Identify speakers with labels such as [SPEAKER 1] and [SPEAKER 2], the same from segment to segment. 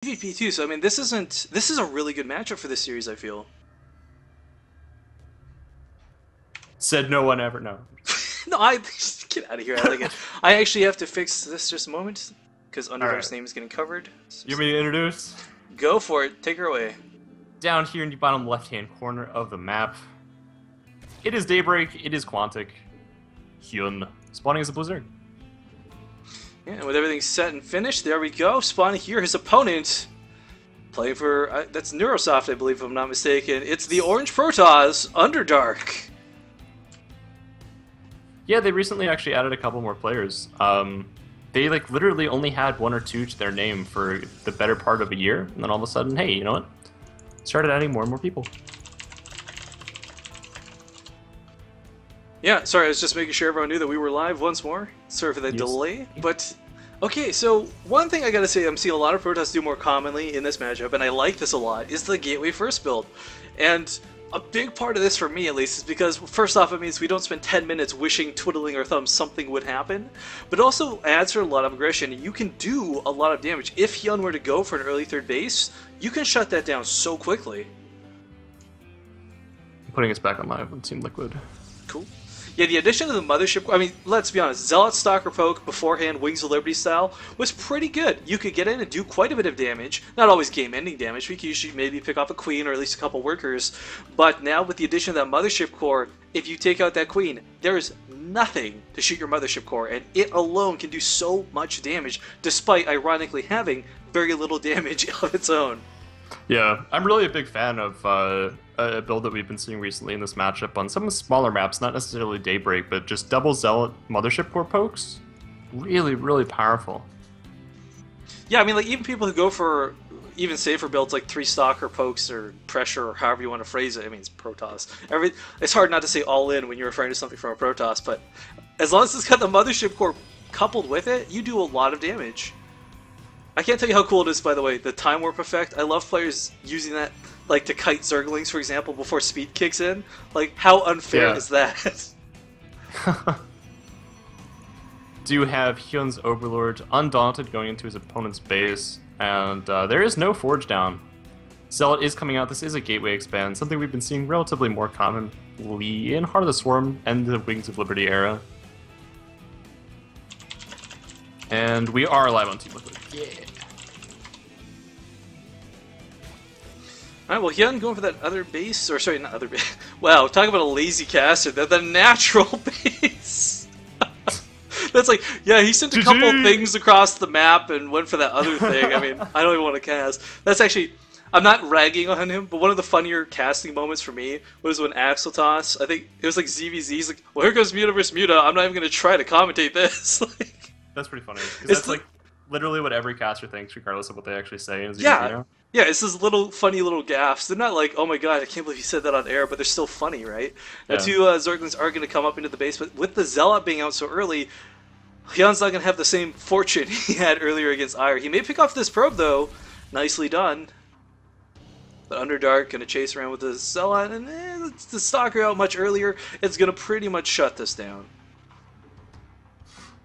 [SPEAKER 1] PvP too, so I mean, this is a really good matchup for this series, I feel.
[SPEAKER 2] Said no one ever. No.
[SPEAKER 1] No, get out of here, Elegant. I actually have to fix this just a moment, because Underdark's name is getting covered.
[SPEAKER 2] You want me to introduce?
[SPEAKER 1] Go for it, take her away.
[SPEAKER 2] Down here in the bottom left-hand corner of the map, it is Daybreak, it is QuanticHyun, spawning as a Blizzard.
[SPEAKER 1] Yeah, and with everything set and finished, there we go. Spawning here, his opponent, playing for, that's NrSUnderdark, I believe, if I'm not mistaken. It's the Orange Protoss, Underdark.
[SPEAKER 2] Yeah, they recently actually added a couple more players. They like literally only had one or two to their name for the better part of a year, and then all of a sudden, hey, you know what? Started adding more and more people.
[SPEAKER 1] Yeah, sorry, I was just making sure everyone knew that we were live once more. Sorry for that delay. But, okay, so one thing I gotta say I'm seeing a lot of Protoss do more commonly in this matchup, and I like this a lot, is the Gateway First build. And a big part of this, for me at least, is because, first off, it means we don't spend 10 minutes wishing, twiddling our thumbs something would happen, but also adds for a lot of aggression. You can do a lot of damage. If Hyun were to go for an early third base, you can shut that down so quickly.
[SPEAKER 2] I'm putting us back on live on Team Liquid.
[SPEAKER 1] Cool. Yeah, the addition of the Mothership, I mean, let's be honest, Zealot Stalker Poke beforehand, Wings of Liberty style, was pretty good. You could get in and do quite a bit of damage. Not always game-ending damage, we could usually maybe pick off a Queen or at least a couple workers. But now with the addition of that Mothership Core, if you take out that Queen, there is nothing to shoot your Mothership Core, and it alone can do so much damage, despite ironically having very little damage of its own.
[SPEAKER 2] Yeah, I'm really a big fan of a build that we've been seeing recently in this matchup on some smaller maps, not necessarily Daybreak, but just double Zealot Mothership Core pokes. Really, really powerful.
[SPEAKER 1] Yeah, I mean, like, even people who go for even safer builds like 3 Stalker pokes or pressure or however you want to phrase it, I mean, it's Protoss. It's hard not to say all in when you're referring to something from a Protoss, but as long as it's got the Mothership Core coupled with it, you do a lot of damage. I can't tell you how cool it is, by the way, the Time Warp effect. I love players using that, like, to kite Zerglings, for example, before speed kicks in. Like, how unfair is that?
[SPEAKER 2] Do have Hyun's Overlord undaunted going into his opponent's base, and there is no Forge down. Zealot is coming out. This is a Gateway expand, something we've been seeing relatively more commonly in Heart of the Swarm and the Wings of Liberty era. And we are live on Team Liquid. Yeah.
[SPEAKER 1] Alright, well, Hyun going for that other base, or sorry, not other base. Wow, talk about a lazy caster. The natural base. That's like, yeah, he sent a couple things across the map and went for that other thing. I mean, I don't even want to cast. That's actually, I'm not ragging on him, but one of the funnier casting moments for me was when Axel Toss, I think it was like ZVZ's like, well, here goes Muta versus Muta. I'm not even going to try to commentate this. Like,
[SPEAKER 2] that's pretty funny. That's like literally what every caster thinks, regardless of what they actually say. In
[SPEAKER 1] yeah, yeah, it's those little funny little gaffes. They're not like, oh my god, I can't believe you said that on air, but they're still funny, right? Now, 2 Zerglings are going to come up into the base, but with the Zealot being out so early, Hyun's not going to have the same fortune he had earlier against Ire. He may pick off this probe, though. Nicely done. But Underdark going to chase around with the Zealot, and the Stalker out much earlier. It's going to pretty much shut this down.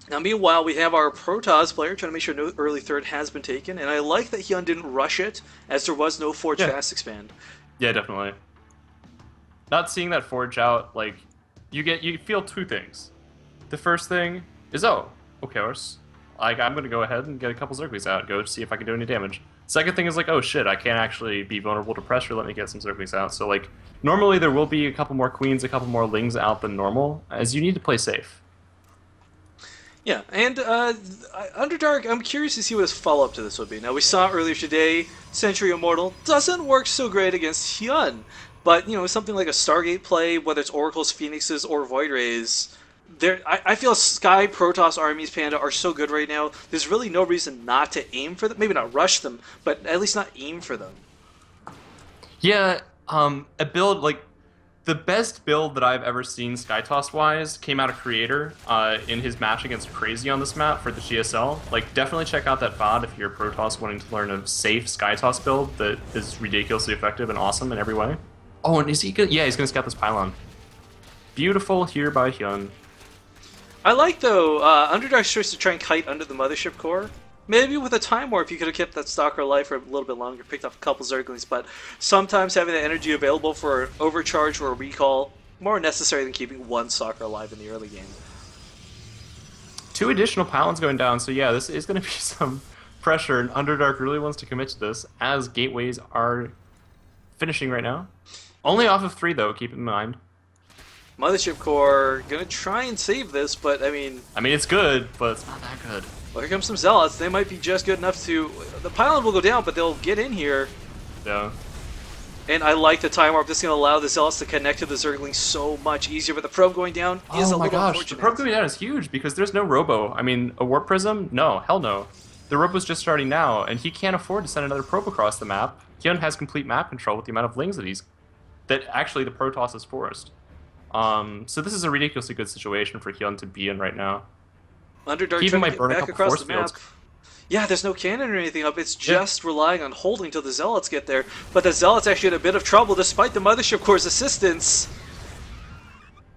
[SPEAKER 1] Now, meanwhile, we have our Protoss player trying to make sure no early third has been taken, and I like that Hyun didn't rush it, as there was no Forge fast expand.
[SPEAKER 2] Yeah, definitely. Not seeing that Forge out, like, you feel 2 things. The first thing is, oh, okay, like, I'm gonna go ahead and get a couple Zerglings out, go see if I can do any damage. Second thing is like, oh shit, I can't actually be vulnerable to pressure, let me get some Zerglings out. So like, normally there will be a couple more Queens, a couple more Lings out than normal, as you need to play safe.
[SPEAKER 1] Yeah, and Underdark, I'm curious to see what his follow-up to this would be. Now, we saw earlier today, Century Immortal doesn't work so great against Hyun, but, you know, something like a Stargate play, whether it's Oracles, Phoenixes, or Void Rays, I feel Sky, Protoss, Armies, Panda are so good right now, there's really no reason not to aim for them. Maybe not rush them, but at least not aim for them.
[SPEAKER 2] Yeah, a build, like, the best build that I've ever seen Skytoss-wise came out of Creator in his match against Crazy on this map for the GSL. Like, definitely check out that VOD if you're Protoss wanting to learn a safe Skytoss build that is ridiculously effective and awesome in every way. Oh, and is he good? Yeah, he's going to scout this pylon. Beautiful here by Hyun.
[SPEAKER 1] I like, though, Underdark's choice to try and kite under the Mothership Core. Maybe with a Time Warp you could have kept that Stalker alive for a little bit longer, picked up a couple Zerglings, but sometimes having that energy available for an overcharge or a recall, more necessary than keeping one Stalker alive in the early game.
[SPEAKER 2] 2 additional pylons going down, so yeah, this is going to be some pressure, and Underdark really wants to commit to this, as gateways are finishing right now. Only off of 3, though, keep in mind.
[SPEAKER 1] Mothership Core gonna try and save this, but I mean,
[SPEAKER 2] it's good, but it's not that good.
[SPEAKER 1] Well, here comes some Zealots. They might be just good enough to... The pylon will go down, but they'll get in here.
[SPEAKER 2] Yeah.
[SPEAKER 1] And I like the Time Warp. This is going to allow the Zealots to connect to the Zerglings so much easier, but the probe going down is a little unfortunate.
[SPEAKER 2] Oh my gosh, the probe going down is huge, because there's no Robo. I mean, a Warp Prism? No, hell no. The Robo's just starting now, and he can't afford to send another probe across the map. Hyun has complete map control with the amount of lings that actually the Protoss is forced. So this is a ridiculously good situation for Hyun to be in right now.
[SPEAKER 1] Underdark
[SPEAKER 2] He even
[SPEAKER 1] trying
[SPEAKER 2] might
[SPEAKER 1] to
[SPEAKER 2] burn
[SPEAKER 1] get
[SPEAKER 2] a
[SPEAKER 1] back
[SPEAKER 2] couple
[SPEAKER 1] across
[SPEAKER 2] force
[SPEAKER 1] the map.
[SPEAKER 2] fields.
[SPEAKER 1] Yeah, there's no cannon or anything up. It's just relying on holding till the Zealots get there. But the Zealots actually had a bit of trouble despite the Mothership Core's assistance.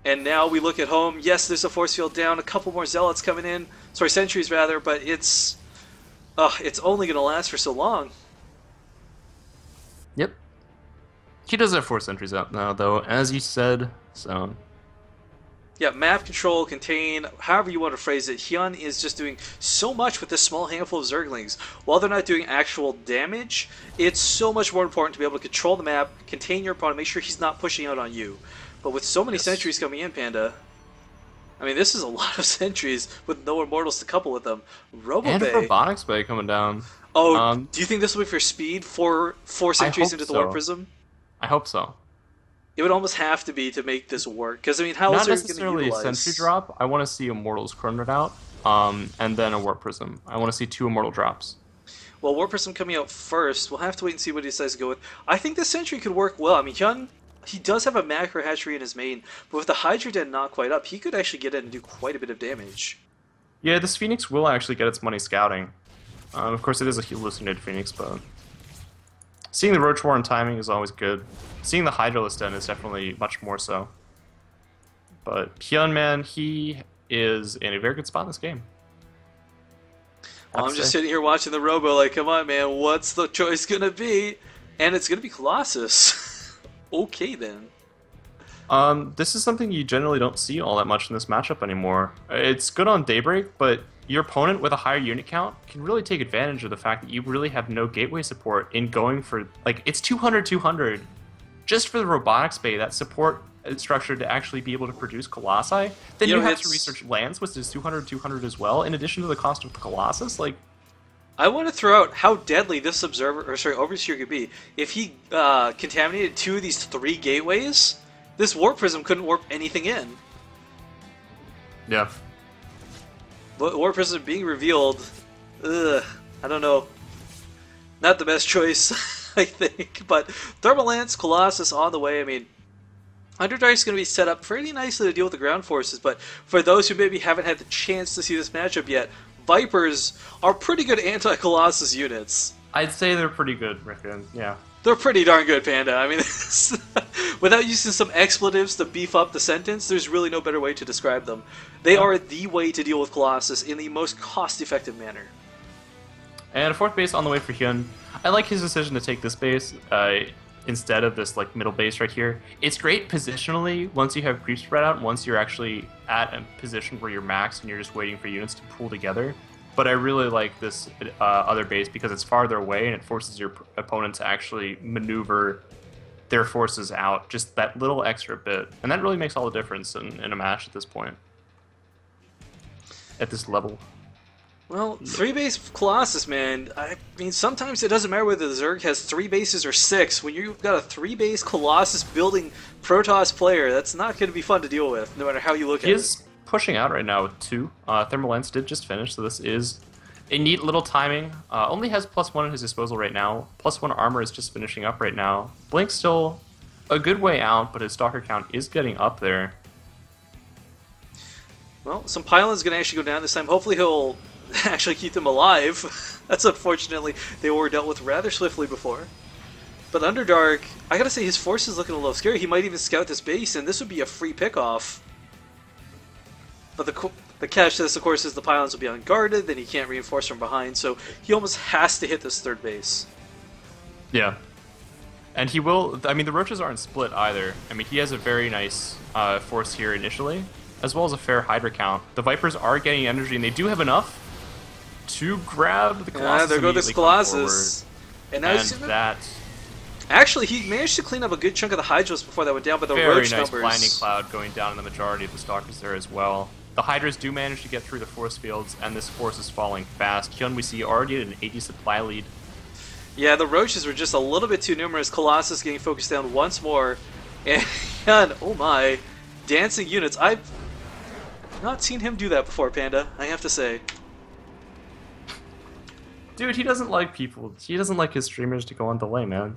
[SPEAKER 1] And now we look at home. Yes, there's a force field down. A couple more Zealots coming in. Sorry, sentries rather. But it's only going to last for so long.
[SPEAKER 2] Yep. He does have 4 sentries out now, though, as you said, so...
[SPEAKER 1] Yeah, map control, contain, however you want to phrase it, Hyun is just doing so much with this small handful of Zerglings. While they're not doing actual damage, it's so much more important to be able to control the map, contain your opponent, make sure he's not pushing out on you. But with so many sentries coming in, Panda, I mean, this is a lot of sentries with no Immortals to couple with them. Robo
[SPEAKER 2] And
[SPEAKER 1] Bay.
[SPEAKER 2] Robotics Bay coming down.
[SPEAKER 1] Oh, do you think this will be for speed? Four sentries into the Warp Prism?
[SPEAKER 2] I hope so.
[SPEAKER 1] It would almost have to be to make this work, because I mean, how else are you going to utilize?
[SPEAKER 2] Not necessarily a sentry drop. I want to see Immortals chronoed out, and then a Warp Prism. I want to see 2 Immortal drops.
[SPEAKER 1] Well, Warp Prism coming out first. We'll have to wait and see what he decides to go with. I think the sentry could work well. I mean, Hyun, he does have a macro hatchery in his main, but with the Hydra Den not quite up, he could actually get in and do quite a bit of damage.
[SPEAKER 2] Yeah, this Phoenix will actually get its money scouting. Of course, it is a hallucinated Phoenix, but seeing the Roach War and timing is always good. Seeing the Hydralist Den is definitely much more so. But Hyun, man, he is in a very good spot in this game.
[SPEAKER 1] Well, I'm just sitting here watching the Robo like, come on, man, what's the choice going to be? And it's going to be Colossus. Okay, then.
[SPEAKER 2] This is something you generally don't see all that much in this matchup anymore. It's good on Daybreak, but your opponent with a higher unit count can really take advantage of the fact that you really have no gateway support in going for, like, it's 200-200 just for the Robotics Bay, that support structure to actually be able to produce Colossi. Then you have to research lands, which is 200-200 as well, in addition to the cost of the Colossus. Like,
[SPEAKER 1] I want to throw out how deadly this Overseer could be. If he contaminated 2 of these 3 gateways, this Warp Prism couldn't warp anything in.
[SPEAKER 2] Yeah.
[SPEAKER 1] But Warp Prism being revealed, I don't know. Not the best choice, I think. But Thermal Lance, Colossus on the way. I mean, Underdark's going to be set up pretty nicely to deal with the ground forces, but for those who maybe haven't had the chance to see this matchup yet, Vipers are pretty good anti-Colossus units.
[SPEAKER 2] I'd say they're pretty good, Rickon. Yeah.
[SPEAKER 1] They're pretty darn good, Panda. I mean, without using some expletives to beef up the sentence, there's really no better way to describe them. They are the way to deal with Colossus in the most cost-effective manner.
[SPEAKER 2] And a 4th base on the way for Hyun. I like his decision to take this base instead of this like middle base right here. It's great positionally once you have creep spread out, and once you're actually at a position where you're maxed and you're just waiting for units to pool together. But I really like this other base because it's farther away and it forces your opponent to actually maneuver their forces out just that little extra bit. And that really makes all the difference in a match at this point. At this level.
[SPEAKER 1] Well, 3-base Colossus, man. I mean, sometimes it doesn't matter whether the Zerg has 3 bases or 6. When you've got a 3-base Colossus building Protoss player, that's not going to be fun to deal with, no matter how you look at it.
[SPEAKER 2] Pushing out right now with 2. Thermal Lance did just finish, so this is a neat little timing. Only has +1 at his disposal right now. +1 armor is just finishing up right now. Blink's still a good way out, but his Stalker count is getting up there.
[SPEAKER 1] Well, some pylons going to actually go down this time. Hopefully he'll actually keep them alive. That's unfortunately, they were dealt with rather swiftly before. But Underdark, I gotta say his force is looking a little scary. He might even scout this base, and this would be a free pickoff. But The catch to this, of course, is the pylons will be unguarded, then he can't reinforce from behind, so he almost has to hit this third base.
[SPEAKER 2] Yeah. And he will... I mean, the Roaches aren't split either. I mean, he has a very nice force here initially, as well as a fair Hydra count. The Vipers are getting energy, and they do have enough to grab the Colossus.
[SPEAKER 1] There go this Colossus. And now
[SPEAKER 2] that...
[SPEAKER 1] Actually, he managed to clean up a good chunk of the Hydras before that went down, but the
[SPEAKER 2] very
[SPEAKER 1] Roach
[SPEAKER 2] nice
[SPEAKER 1] numbers...
[SPEAKER 2] blinding cloud going down in the majority of the Stalkers there as well. The Hydras do manage to get through the force fields, and this force is falling fast. Hyun, we see already at an 80 supply lead.
[SPEAKER 1] Yeah, the Roaches were just a little bit too numerous. Colossus getting focused down once more. And, oh my, dancing units. I've not seen him do that before, Panda, I have to say.
[SPEAKER 2] Dude, he doesn't like people. He doesn't like his streamers to go on delay, man.